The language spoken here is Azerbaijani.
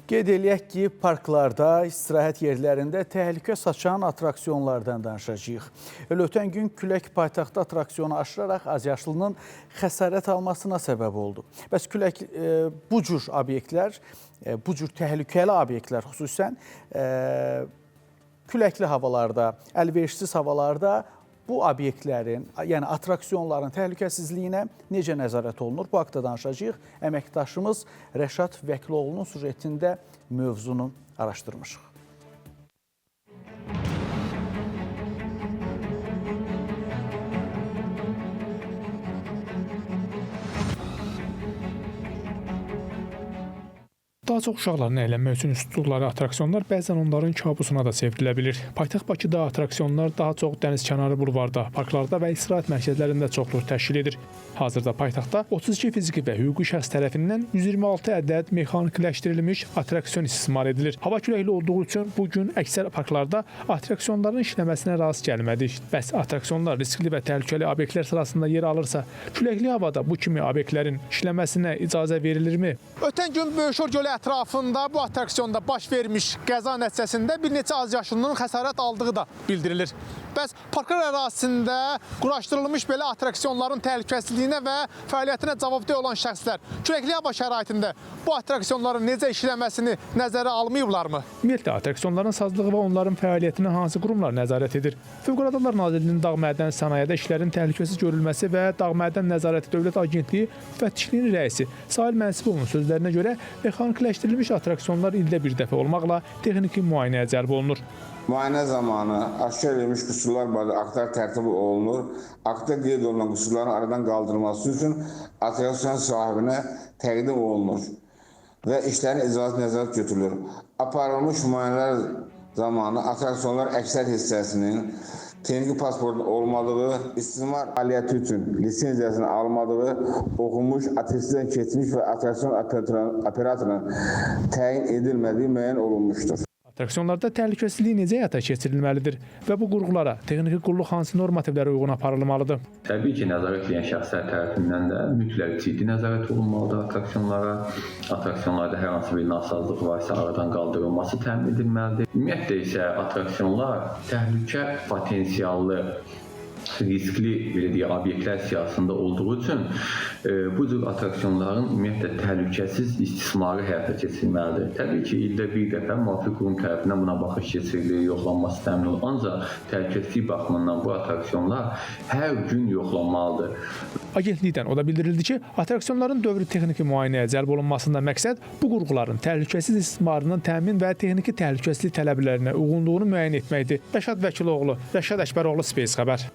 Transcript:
Qeyd eləyək ki, parklarda, istirahət yerlərində təhlükə saçan atraksiyonlardan danışacağıq. Ötən gün külək paytaxtda atraksiyonu aşıraraq azyaşlının xəsarət almasına səbəb oldu. Bəs külək bu cür obyektlər, bu cür təhlükəli obyektlər xüsusən küləkli havalarda, əlverişsiz havalarda bu obyektlərin, yəni atraksiyonların təhlükəsizliyinə necə nəzarət olunur? Bu haqda danışacağıq. Əməkdaşımız Rəşad Vəkiloğlu'nun süjetində mövzunu araşdırmışıq. Daha çox uşaqların əylənmək üçün tutduqları atraksiyonlar bəzən onların kabusuna da çevrilə bilir. Paytaxt Bakıda atraksiyonlar daha çox dənizkənarı bulvarda, parklarda və istirahət mərkəzlərində çoxluq təşkil edir. Hazırda paytaxtda 32 fiziki və hüquqi şəxs tərəfindən 126 ədəd mexanikiləşdirilmiş atraksiyon istismar edilir. Hava küləkli olduğu üçün bu gün əksər parklarda atraksiyonların işləməsinə rast gəlmədik. Bəs atraksiyonlar riskli və təhlükəli obyektlər sırasında yer alırsa, küləkli havada bu kimi obyektlərin işləməsinə icazə verilirmi? Ötən gün Böyükşor gölü ətrafında bu atraksiyonda baş vermiş qəza nəticəsində bir neçə azyaşlının xəsarət aldığı da bildirilir. Bəs parklar ərazisində quraşdırılmış belə atraksiyonların təhlükəsizliyinə və fəaliyyətinə cavabdeh olan şəxslər küləkli hava şəraitində bu atraksiyonların necə işləməsini nəzərə almayıblarmı? Ümumiyyətlə, atraksiyonların sazlığı və onların fəaliyyətinə hansı qurumlar nəzarət edir? Fövqəladə Hallar Nazirliyinin Dağ Mədən Sənayedə işlərin təhlükəsiz görülməsi və Dağ Mədən Nəzarəti Dövlət Agentliyi müfəttişliyinin rəisi Sahil Mənsibovun sözlərinə görə mexanikiləşdirilmiş atraksiyonlar ildə bir dəfə olmaqla texniki müayinəyə cəlb olunur. Müayinə zamanı aşkar edilmiş qüsurlar barədə aktlar tərtib olunur. Aktda qeyd olunan qüsurların aradan qaldırılması üçün atraksiyon sahibinə təqdim olunur və işlərin icazə nəzarət götürülür. Aparılmış müayinələr zamanı atraksiyonlar əksər hissəsinin texniki pasportun olmadığı, istismar fəaliyyəti üçün lisenziyasını almadığı, oxunmuş, attestdən keçmiş və atraksiyon operatoruna təyin edilmədiyi müəyyən olunmuşdur. Atraksiyonlarda təhlükəsizlik necə həyata keçirilməlidir və bu qurğulara texniki qulluq hansı normativlərə uyğun aparılmalıdır? Təbii ki, nəzarət edən şəxslər tərəfindən də mütləq ciddi nəzarət olunmalıdır atraksiyonlara. Atraksiyonlarda hər hansı bir nasazlıq varsa aradan qaldırılması təmin edilməlidir. Ümumiyyətlə isə atraksiyonlar təhlükə potensiallı, riskli obyektlər siyahısında olduğu üçün bu cür atraksiyonların ümumiyyətlə təhlükəsiz istismarı həyata keçirilməlidir. Təbii ki, ildə bir dəfə müvafiq qurum tərəfindən buna baxış keçirilir, yoxlanması təmin olunur. Ancaq təhlükəsizlik baxımından bu atraksiyonlar hər gün yoxlanmalıdır. Agentlikdən o da bildirildi ki, atraksiyonların dövrü texniki müayinəyə cəlb olunmasında məqsəd bu qurğuların təhlükəsiz istismarının təmin və texniki təhlükəsizlik tələblərinə uyğunluğunu müəyyən etməkdir. Rəşad Vəkiloğlu, Rəşad Əkbəroğlu, Space xəbər.